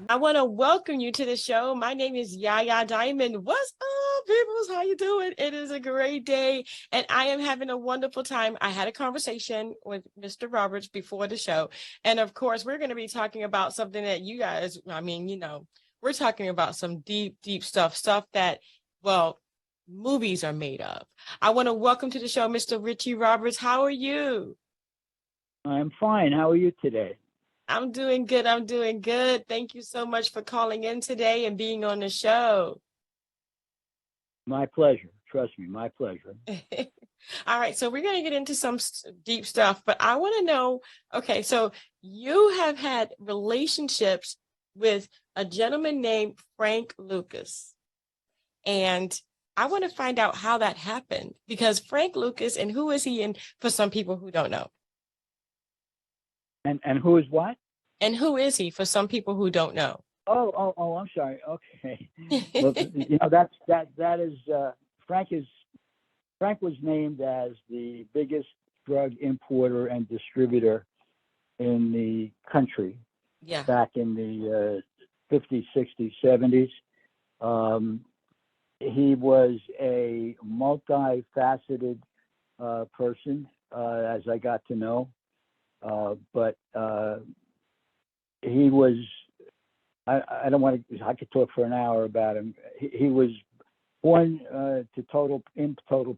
I want to welcome you to the show. My name is Yaya Diamond. What's up, peoples? How you doing? It is a great day, and I am having a wonderful time. I had a conversation with Mr. Roberts before the show, and of course, we're going to be talking about something that you guys, we're talking about some deep, deep stuff that, well, movies are made of. I want to welcome to the show Mr. Richie Roberts. How are you? I'm fine. How are you today? I'm doing good. I'm doing good. Thank you so much for calling in today and being on the show. My pleasure. Trust me, my pleasure. All right, so we're going to get into some deep stuff, but I want to know, okay, so you have had relationships with a gentleman named Frank Lucas, and I want to find out how that happened, because Frank Lucas, and who is he, and for some people who don't know. And who is what? And who is he for some people who don't know? Oh, I'm sorry. Okay. Well, that is Frank was named as the biggest drug importer and distributor in the country. Yeah. Back in the 50s, 60s, 70s. He was a multifaceted person, as I got to know. But he was, I don't want to, I could talk for an hour about him. He was born to total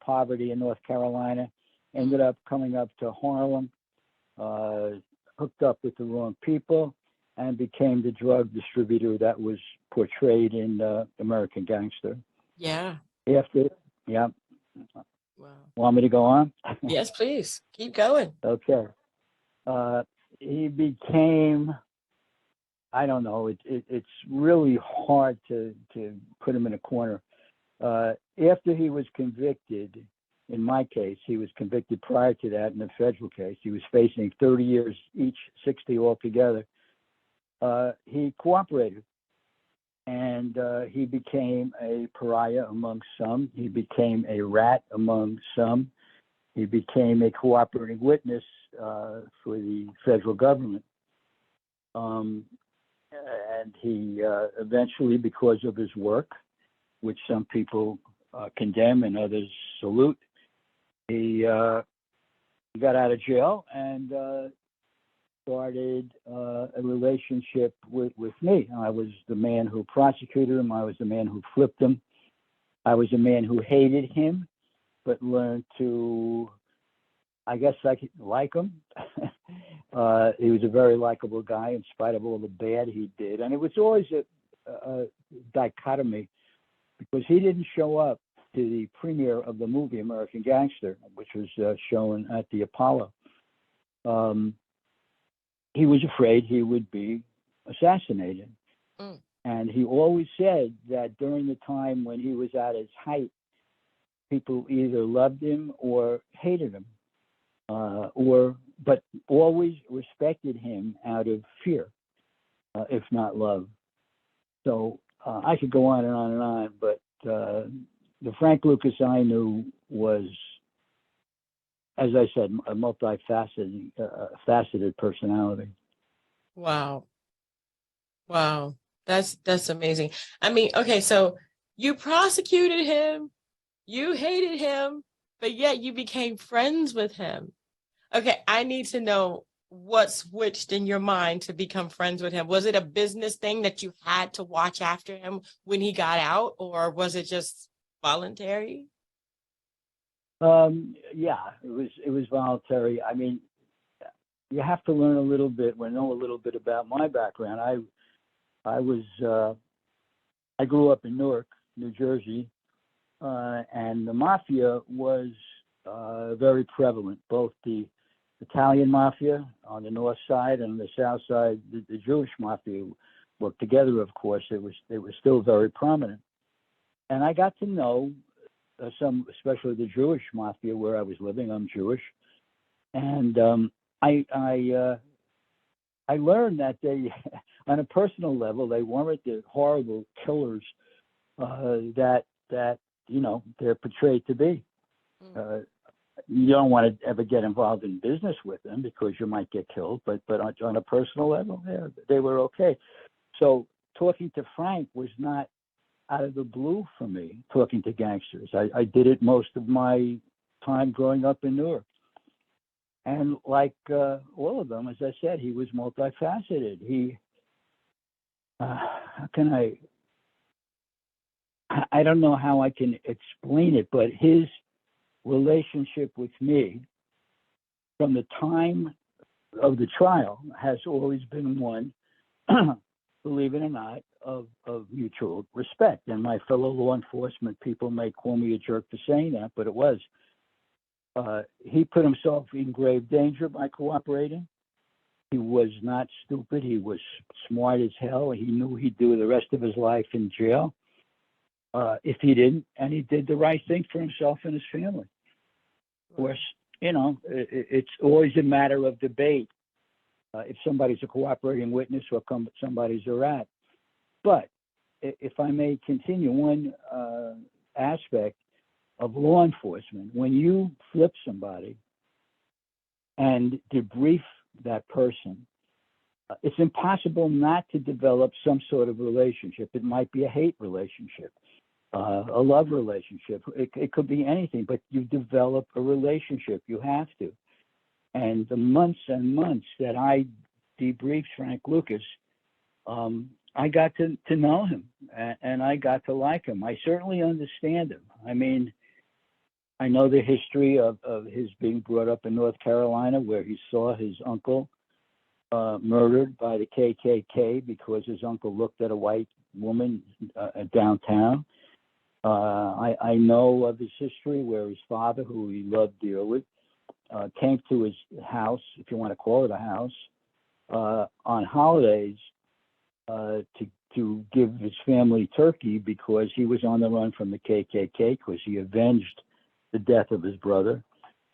poverty in North Carolina, ended up coming up to Harlem, hooked up with the wrong people, and became the drug distributor that was portrayed in American Gangster. Yeah. Yeah. Wow. Want me to go on? Yes, please. Keep going. Okay. He became, I don't know, it's really hard to put him in a corner. After he was convicted, in my case, he was convicted prior to that in a federal case. He was facing 30 years each, 60 altogether. He cooperated, and he became a pariah among some. He became a rat among some. He became a cooperating witness for the federal government. And he eventually, because of his work, which some people condemn and others salute, he got out of jail and started a relationship with me. I was the man who prosecuted him. I was the man who flipped him. I was the man who hated him, but learned to, I guess, like him. He was a very likable guy in spite of all the bad he did. And it was always a dichotomy, because he didn't show up to the premiere of the movie American Gangster, which was shown at the Apollo. He was afraid he would be assassinated. And he always said that during the time when he was at his height, people either loved him or hated him, but always respected him out of fear, if not love. So I could go on and on and on, but the Frank Lucas I knew was, as I said, a multifaceted faceted personality. Wow. That's amazing. I mean, okay, so you prosecuted him, you hated him, but yet you became friends with him. Okay, I need to know what switched in your mind to become friends with him. Was it a business thing that you had to watch after him when he got out, or was it just voluntary? Yeah, it was voluntary. I mean, you have to learn a little bit or know a little bit about my background. I grew up in Newark, New Jersey, and the mafia was very prevalent. Both the Italian mafia on the north side and on the south side, the Jewish mafia worked together. Of course, it was still very prominent, and I got to know some, especially the Jewish mafia where I was living. I'm Jewish, and I learned that they, on a personal level, they weren't the horrible killers that they're portrayed to be. You don't want to ever get involved in business with them because you might get killed, but on a personal level, yeah, they were okay. So talking to Frank was not out of the blue for me, talking to gangsters. I did it most of my time growing up in Newark. And like all of them, as I said, he was multifaceted. How can I don't know how I can explain it, but his relationship with me from the time of the trial has always been one, believe it or not, of mutual respect. And my fellow law enforcement people may call me a jerk for saying that, but it was. He put himself in grave danger by cooperating. He was not stupid. He was smart as hell. He knew he'd do the rest of his life in jail if he didn't, and he did the right thing for himself and his family. Of course, it's always a matter of debate if somebody's a cooperating witness or somebody's a rat. But if I may continue, one aspect of law enforcement, when you flip somebody and debrief that person, it's impossible not to develop some sort of relationship. It might be a hate relationship, a love relationship. It could be anything, but you develop a relationship. You have to. And the months and months that I debriefed Frank Lucas, I got to know him, and I got to like him. I certainly understand him. I mean, I know the history of his being brought up in North Carolina, where he saw his uncle murdered by the KKK because his uncle looked at a white woman downtown. I know of his history where his father, who he loved dearly, came to his house, if you want to call it a house, on holidays to give his family turkey because he was on the run from the KKK because he avenged the death of his brother.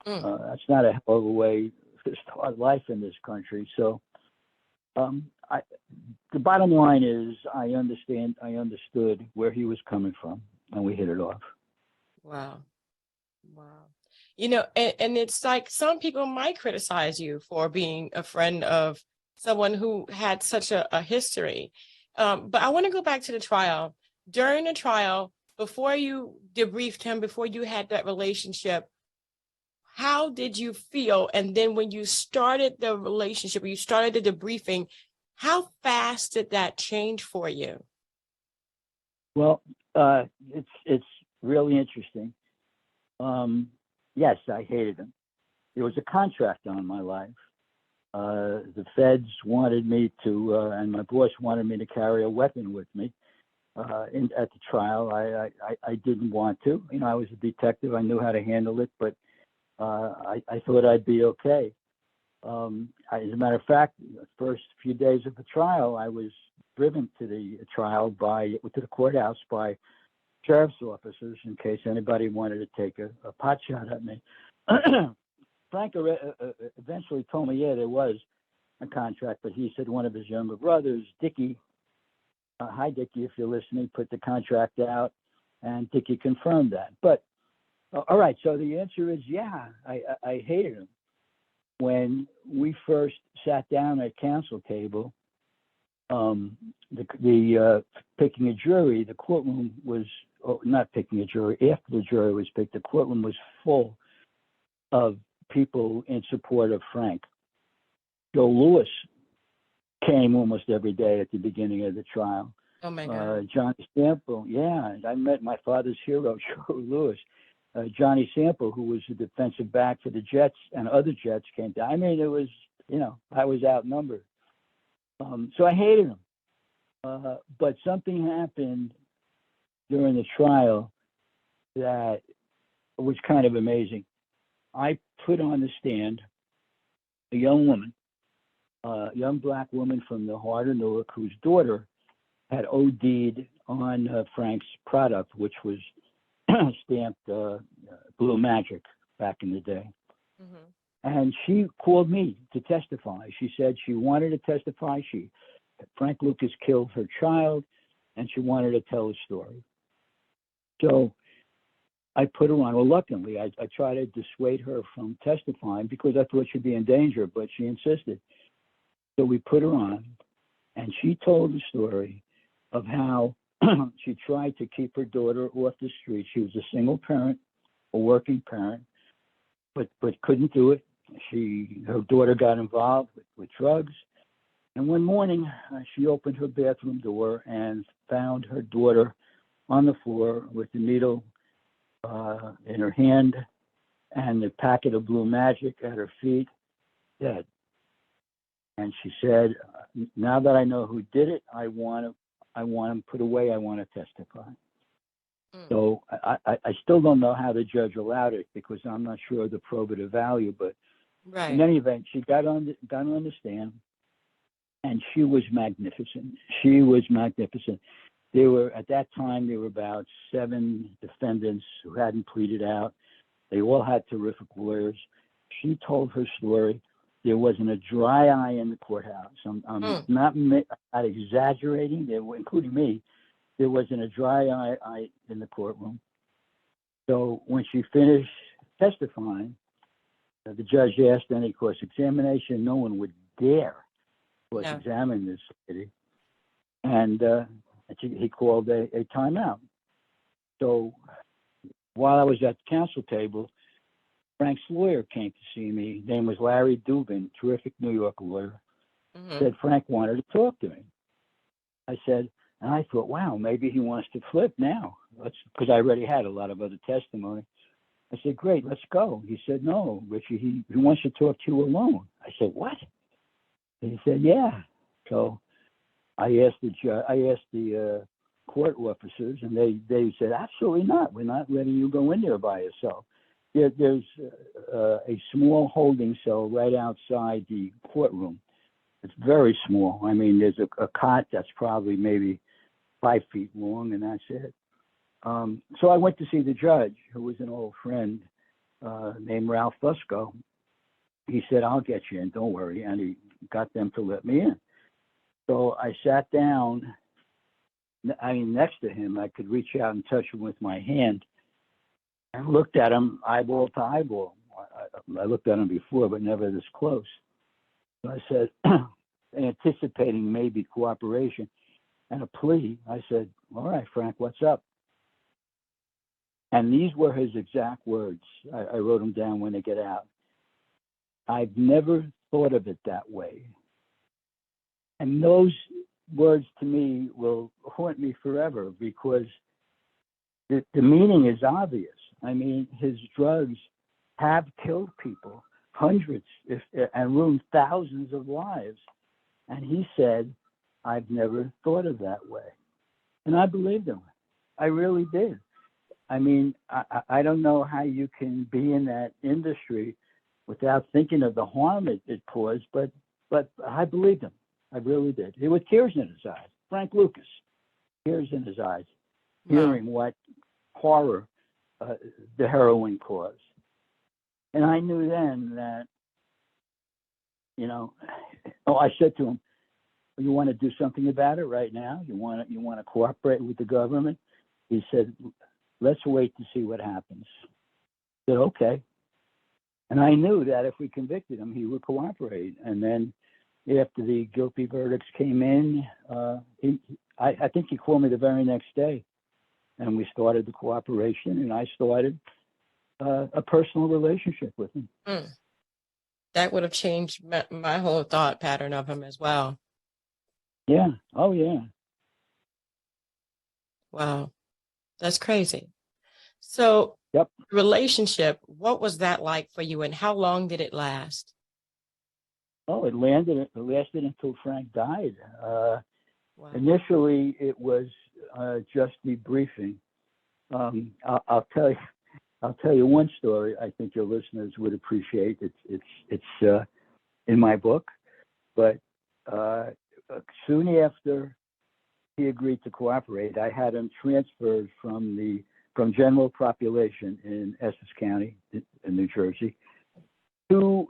That's not a hell of a way to start life in this country. So the bottom line is I understood where he was coming from, and we hit it off. Wow. And it's like some people might criticize you for being a friend of someone who had such a history. But I want to go back to the trial. During the trial, before you debriefed him, before you had that relationship, how did you feel? And then when you started the relationship, or you started the debriefing, how fast did that change for you? Well, it's really interesting. Yes, I hated him. There was a contract on my life. The feds wanted me to, and my boss wanted me to carry a weapon with me at the trial. I didn't want to. I was a detective. I knew how to handle it, but I thought I'd be okay. As a matter of fact, the first few days of the trial, I was driven to the trial to the courthouse by sheriff's officers in case anybody wanted to take a pot shot at me. Frank eventually told me, yeah, there was a contract, but he said one of his younger brothers, Dickie, hi Dickie, if you're listening, put the contract out, and Dickie confirmed that. But all right, so the answer is yeah, I hated him. When we first sat down at counsel table, the picking a jury, the courtroom was not picking a jury. After the jury was picked, the courtroom was full of people in support of Frank. Joe Lewis came almost every day at the beginning of the trial. Oh my God. Johnny Sample, yeah, I met my father's hero, Joe Lewis. Johnny Sample, who was the defensive back for the Jets, and other Jets came down. I mean, it was, I was outnumbered. So I hated him. But something happened during the trial that was kind of amazing. I put on the stand a young woman, a young black woman from the heart of Newark, whose daughter had OD'd on Frank's product, which was stamped Blue Magic back in the day. Mm-hmm. And she called me to testify. She said she wanted to testify. Frank Lucas killed her child, and she wanted to tell a story. So I put her on. Reluctantly, I tried to dissuade her from testifying because I thought she'd be in danger, but she insisted. So we put her on, and she told the story of how she tried to keep her daughter off the street. She was a single parent, a working parent, but couldn't do it. Her daughter got involved with drugs. And one morning, she opened her bathroom door and found her daughter on the floor with the needle in her hand and the packet of Blue Magic at her feet, dead. And she said, "Now that I know who did it, I want him put away. I want to testify." So I still don't know how the judge allowed it, because I'm not sure of the probative value. But Right. in any event, she got on the stand, and she was magnificent. She was magnificent. At that time, there were about 7 defendants who hadn't pleaded out. They all had terrific lawyers. She told her story. There wasn't a dry eye in the courthouse. I'm not exaggerating. Including me, there wasn't a dry eye in the courtroom. So when she finished testifying, the judge asked any cross-examination. No one would dare cross-examine this lady. And he called a timeout. So while I was at the counsel table, Frank's lawyer came to see me. His name was Larry Dubin, terrific New York lawyer. Said Frank wanted to talk to me. I said, and I thought, wow, maybe he wants to flip now. Because I already had a lot of other testimony. I said, great, let's go. He said, no, Richie, he wants to talk to you alone. I said, what? And he said, yeah. So I asked the court officers, and they said, absolutely not. We're not letting you go in there by yourself. There's a small holding cell right outside the courtroom. It's very small. I mean, there's a cot that's probably maybe 5 feet long, and that's it. So I went to see the judge, who was an old friend named Ralph Fusco. He said, I'll get you in, don't worry. And he got them to let me in. So I sat down. I mean, next to him, I could reach out and touch him with my hand. I looked at him eyeball to eyeball. I looked at him before, but never this close. So I said, anticipating maybe cooperation and a plea, I said, all right, Frank, what's up? And these were his exact words. I wrote them down when they get out. I've never thought of it that way. And those words to me will haunt me forever, because the meaning is obvious. I mean, his drugs have killed people, hundreds, and ruined thousands of lives. And he said, I've never thought of that way. And I believed him. I really did. I mean, I don't know how you can be in that industry without thinking of the harm it caused, but I believed him. I really did. It was tears in his eyes. Frank Lucas, tears in his eyes, hearing what horror the heroin caused. And I knew then that, I said to him, you want to do something about it right now? You want to cooperate with the government? He said, let's wait to see what happens. I said, okay. And I knew that if we convicted him, he would cooperate. And then after the guilty verdicts came in, I think he called me the very next day, and we started the cooperation, and I started a personal relationship with him. That would have changed my whole thought pattern of him as well. Yeah. Oh, yeah. Wow. That's crazy. So, yep. Relationship, what was that like for you, and how long did it last? Oh, it lasted until Frank died. Wow. Initially, it was just debriefing. I'll tell you one story. I think your listeners would appreciate. It's in my book, but soon after he agreed to cooperate, I had him transferred from general population in Essex County in New Jersey to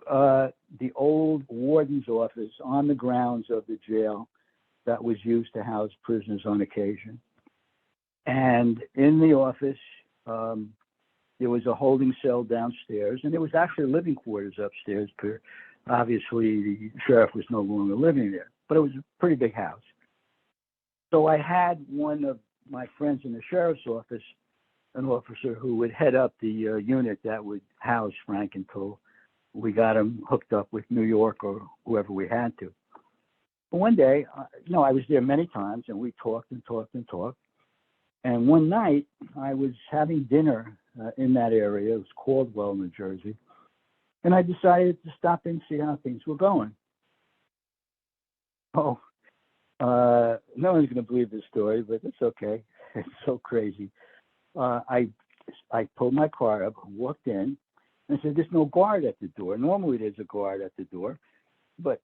the old warden's office on the grounds of the jail that was used to house prisoners on occasion. And in the office, there was a holding cell downstairs, and there was actually living quarters upstairs. Obviously, the sheriff was no longer living there, but it was a pretty big house. So I had one of my friends in the sheriff's office, an officer who would head up the unit that would house Frank until we got him hooked up with New York or whoever we had to. But one day, I was there many times, and we talked and talked and talked. And one night, I was having dinner in that area. It was Caldwell, New Jersey. And I decided to stop in and see how things were going. Oh, no one's going to believe this story, but it's okay. It's so crazy. I pulled my car up, walked in, and said, "There's no guard at the door. Normally there's a guard at the door, but,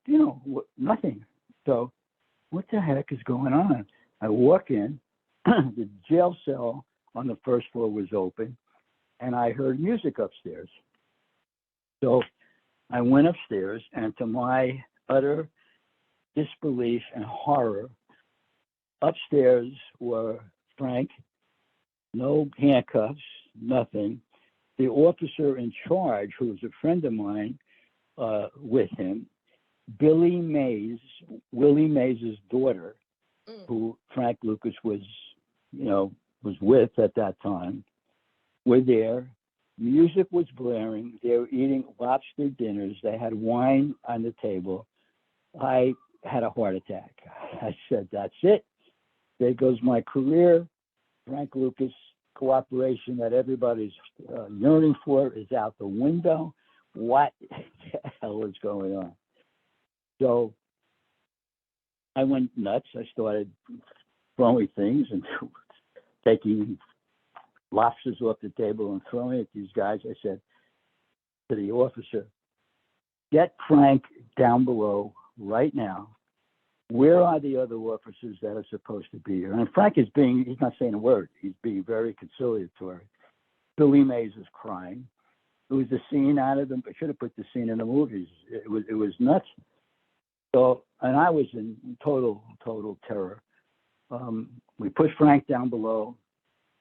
nothing." So what the heck is going on? I walk in, the jail cell on the first floor was open, and I heard music upstairs. So I went upstairs, and to my utter disbelief and horror, upstairs were Frank, no handcuffs, nothing. The officer in charge, who was a friend of mine, with him, Willie Mays' daughter, who Frank Lucas was with at that time, were there. Music was blaring. They were eating lobster dinners. They had wine on the table. I had a heart attack. I said, "That's it. There goes my career. Frank Lucas cooperation that everybody's yearning for is out the window. What the hell is going on?" So I went nuts. I started throwing things and taking lobsters off the table and throwing at these guys. I said to the officer, "Get Frank down below right now. Where are the other officers that are supposed to be here?" And Frank he's not saying a word. He's being very conciliatory. Billy Mays is crying. It was the scene out of them. I should have put the scene in the movies. It was nuts. So, and I was in total terror. We pushed Frank down below.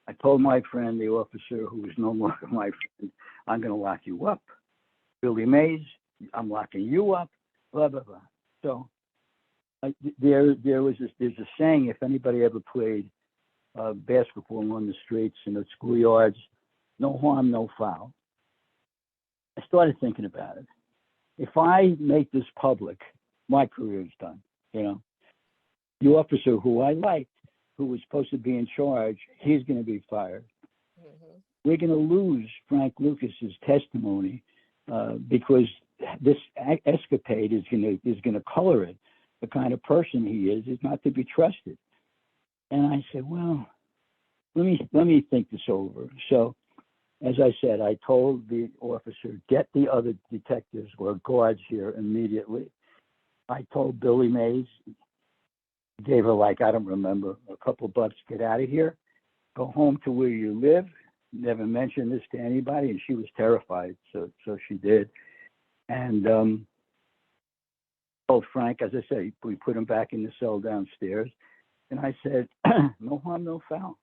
I told my friend, the officer who was no longer my friend, "I'm going to lock you up. Billy Mays, I'm locking you up." Blah blah blah. So there's a saying, if anybody ever played basketball on the streets in the schoolyards, no harm, no foul. I started thinking about it. If I make this public, my career is done. The officer who I liked, who was supposed to be in charge, he's going to be fired. Mm-hmm. We're going to lose Frank Lucas's testimony because this escapade is going to color it. The kind of person he is not to be trusted. And I said, well, let me think this over. So, as I said, I told the officer, "Get the other detectives or guards here immediately." I told Billy Mays, gave her I don't remember, a couple bucks, "Get out of here, go home to where you live, never mention this to anybody." And she was terrified, so she did. And told Frank, as I said, we put him back in the cell downstairs. And I said, "No harm, no foul.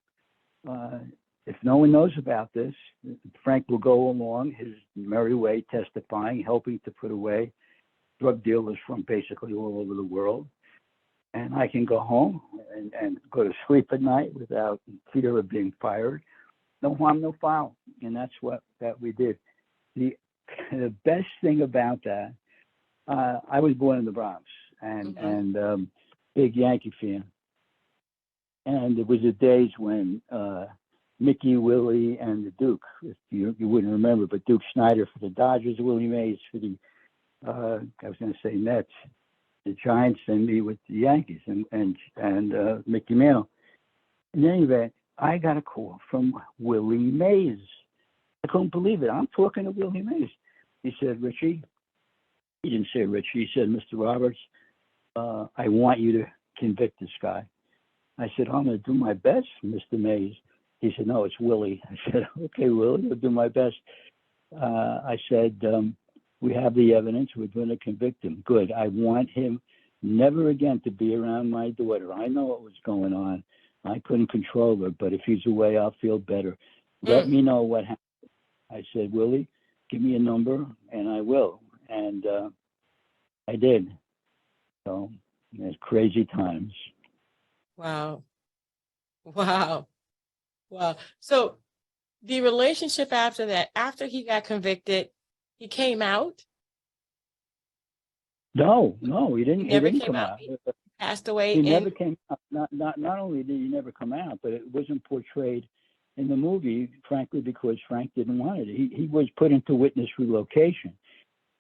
If no one knows about this, Frank will go along his merry way, testifying, helping to put away drug dealers from basically all over the world. And I can go home and go to sleep at night without fear of being fired. No harm, no foul." And that's that we did. The best thing about that, I was born in the Bronx and big Yankee fan. And it was the days when Mickey, Willie, and the Duke, if you wouldn't remember, but Duke Snyder for the Dodgers, Willie Mays for the, I was going to say Mets, the Giants, and me with the Yankees, and Mickey Mantle. In any event, I got a call from Willie Mays. I couldn't believe it. I'm talking to Willie Mays. He said, "Richie," he didn't say Richie, he said, "Mr. Roberts, I want you to convict this guy." I said, "I'm going to do my best, Mr. Mays." He said, "No, it's Willie." I said, "Okay, Willie, I'll do my best." I said, "We have the evidence. We're going to convict him." "Good. I want him never again to be around my daughter. I know what was going on. I couldn't control her, but if he's away, I'll feel better. Let me know what happened." I said, "Willie, give me a number and I will." And I did. So, it's crazy times. Wow. Wow. Wow. So the relationship after that, after he got convicted, he came out. No, no, he He didn't. He never didn't came come out. out. He passed away He in. never came out. Not only did he never come out, but it wasn't portrayed in the movie, frankly, because Frank didn't want it. He was put into witness relocation.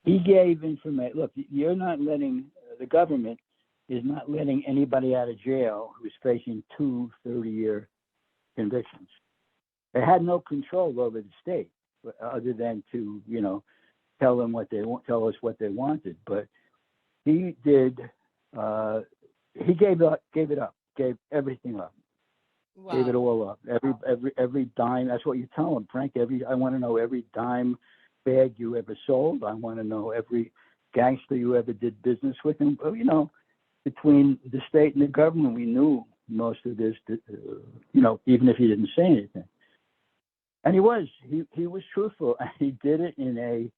He gave information. Look, you're not letting the government is not letting anybody out of jail who's facing 30-year convictions. They had no control over the state other than to, tell them what they want, tell us what they wanted. But he did. He gave it up, gave everything up, gave it Wow. all up. Every dime. That's what you tell him, Frank. I want to know every dime bag you ever sold. I want to know every gangster you ever did business with. And between the state and the government, we knew most of this. Even if he didn't say anything. And he was truthful. He did it in a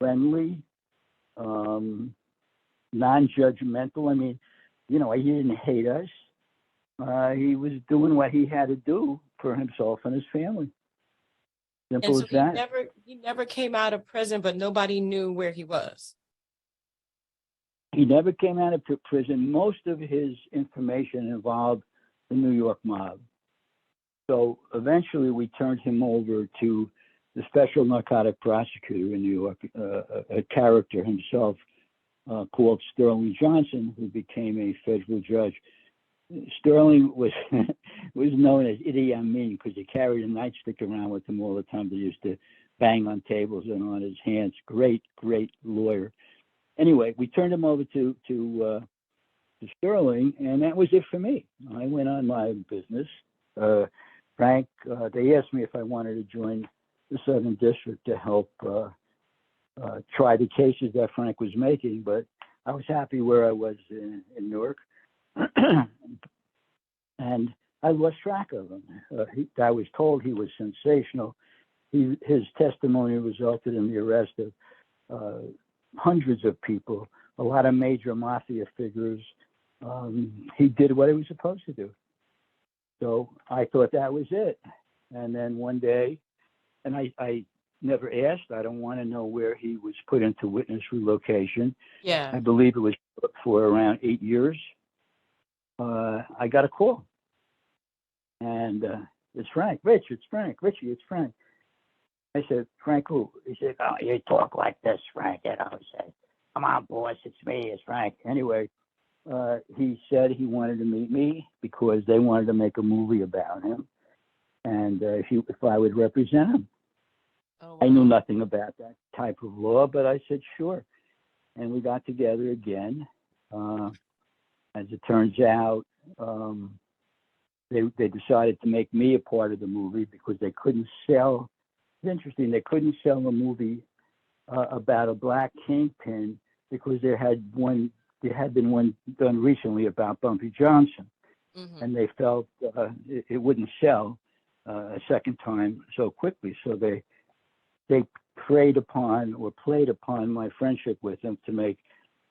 friendly, non-judgmental. I mean, he didn't hate us. He was doing what he had to do for himself and his family. And Simple so as that. he never came out of prison, but nobody knew where he was. He never came out of prison. Most of his information involved the New York mob. So eventually we turned him over to the special narcotic prosecutor in New York, a character himself called Sterling Johnson, who became a federal judge. Sterling was was known as Idi Amin because he carried a nightstick around with him all the time. They used to bang on tables and on his hands. Great lawyer. Anyway, we turned him over to Sterling, and that was it for me. I went on my business. Frank, they asked me if I wanted to join the Southern District to help try the cases that Frank was making, but I was happy where I was in Newark. And I lost track of him. I was told he was sensational. His testimony resulted in the arrest of hundreds of people, a lot of major mafia figures. He did what he was supposed to do. So I thought that was it. And then one day, and I never asked, I don't want to know where he was put into witness relocation. Yeah. I believe it was for around 8 years. I got a call. And it's Frank. Rich, it's Frank. Richie, it's Frank. I said, Frank who? He said, oh, you talk like this, Frank. He said, come on, boss, it's me, it's Frank. Anyway, he said he wanted to meet me because they wanted to make a movie about him. And if I would represent him. Oh, wow. I knew nothing about that type of law, but I said, sure. And we got together again. As it turns out, they decided to make me a part of the movie because they couldn't sell. It's interesting. They couldn't sell a movie about a black kingpin because there had been one done recently about Bumpy Johnson, and they felt it wouldn't sell a second time so quickly. So they preyed upon or played upon my friendship with them to make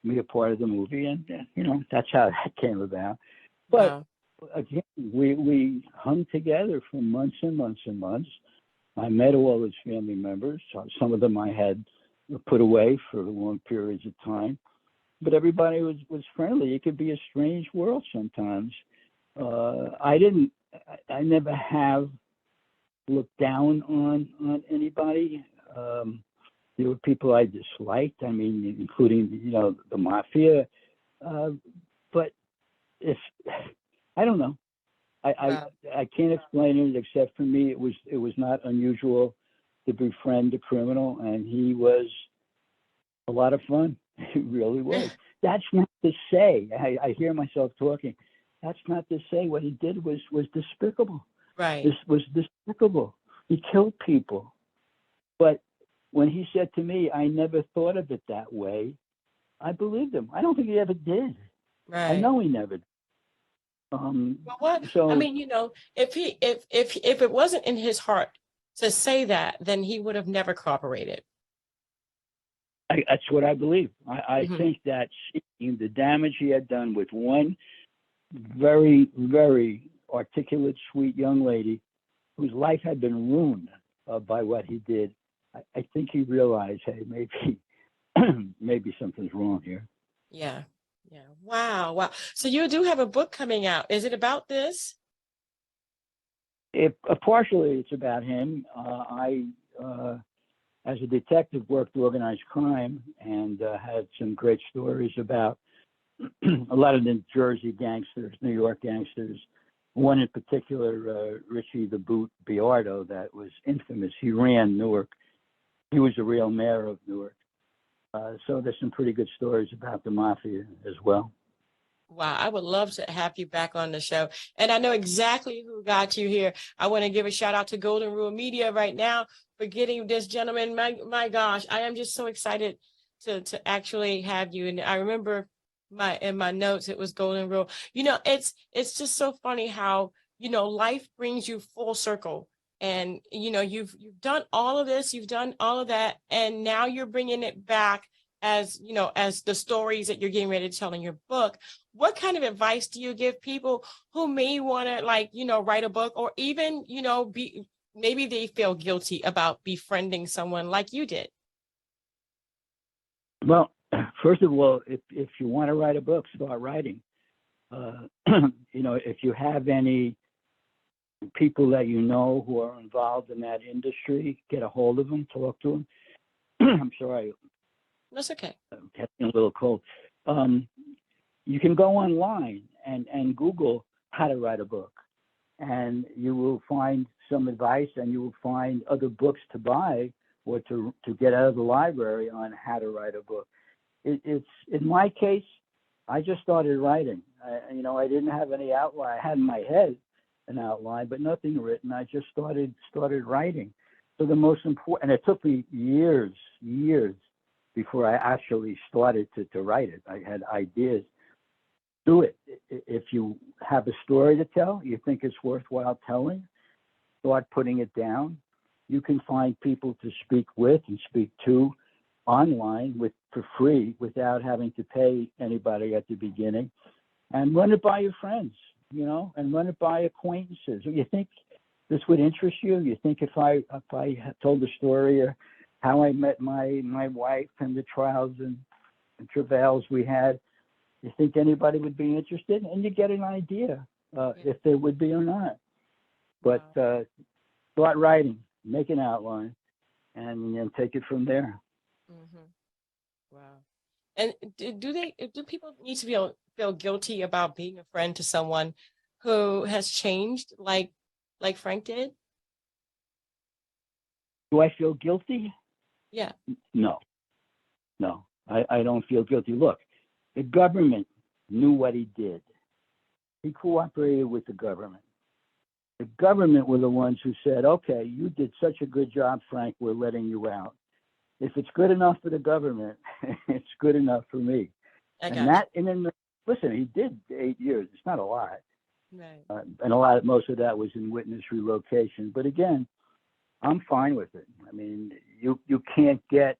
me a part of the movie, and that's how that came about. But wow. Again, we hung together for months and months and months. I met all his family members. Some of them I had put away for long periods of time, but everybody was friendly. It could be a strange world sometimes. I never have looked down on anybody. There were people I disliked. I mean, including the mafia. But if I don't know, I can't explain it except for me. It was not unusual to befriend a criminal, and he was a lot of fun. He really was. That's not to say. I hear myself talking. That's not to say what he did was despicable. Right. This was despicable. He killed people. But when he said to me, I never thought of it that way, I believed him. I don't think he ever did. Right. I know he never did. Well, what? So I mean, if it wasn't in his heart to say that, then he would have never cooperated. that's what I believe. I think that seeing the damage he had done with one very, very articulate, sweet young lady whose life had been ruined by what he did. I think he realized, hey, maybe maybe something's wrong here. Yeah. Yeah. Wow. Wow. So you do have a book coming out. Is it about this? Partially, it's about him. As a detective, worked organized crime and had some great stories about a lot of New Jersey gangsters, New York gangsters. One in particular, Richie the Boot Biardo, that was infamous. He ran Newark. He was the real mayor of Newark. So there's some pretty good stories about the mafia as well. Wow, I would love to have you back on the show. And I know exactly who got you here. I want to give a shout out to Golden Rule Media right now for getting this gentleman. My gosh, I am just so excited to actually have you. And I remember in my notes, it was Golden Rule. You know, it's just so funny how, you know, life brings you full circle. And, you know, you've done all of this, you've done all of that, and now you're bringing it back as, you know, as the stories that you're getting ready to tell in your book. What kind of advice do you give people who may want to, like, you know, write a book, or even, you know, maybe they feel guilty about befriending someone like you did? Well, first of all, if you want to write a book, start writing. You know, if you have any people that you know who are involved in that industry, get a hold of them, talk to them. I'm sorry. That's okay. I'm getting a little cold. You can go online and Google how to write a book, and you will find some advice, and you will find other books to buy or to get out of the library on how to write a book. It's in my case, I just started writing. You know, I didn't have any outline. I had in my head an outline, but nothing written. I just started writing. So the most important, and it took me years before I actually started to write it. I had ideas. Do it. If you have a story to tell, you think it's worthwhile telling, start putting it down. You can find people to speak with and speak to online for free without having to pay anybody at the beginning, and run it by your friends, you know, and run it by acquaintances. You think this would interest you? You think if I told the story of how I met my wife and the trials and travails we had, you think anybody would be interested? And you get an idea if they would be or not. But start writing, make an outline, and then take it from there. Mm-hmm. Wow. And do people need to feel guilty about being a friend to someone who has changed like Frank did? Do I feel guilty? Yeah. No, I don't feel guilty. Look, the government knew what he did. He cooperated with the government. The government were the ones who said, okay, you did such a good job, Frank, we're letting you out. If it's good enough for the government, it's good enough for me. Listen, he did 8 years. It's not a lot. Right. And most of that was in witness relocation. But again, I'm fine with it. I mean, you can't get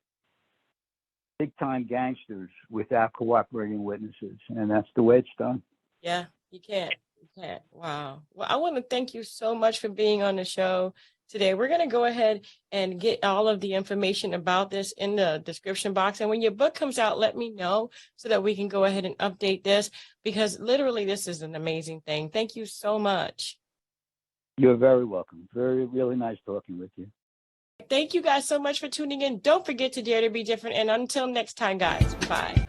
big-time gangsters without cooperating witnesses, and that's the way it's done. Yeah, you can't. You can't. Wow. Well, I want to thank you so much for being on the show today. We're going to go ahead and get all of the information about this in the description box. And when your book comes out, let me know so that we can go ahead and update this, because literally this is an amazing thing. Thank you so much. You're very welcome. Really nice talking with you. Thank you guys so much for tuning in. Don't forget to dare to be different. And until next time, guys, bye.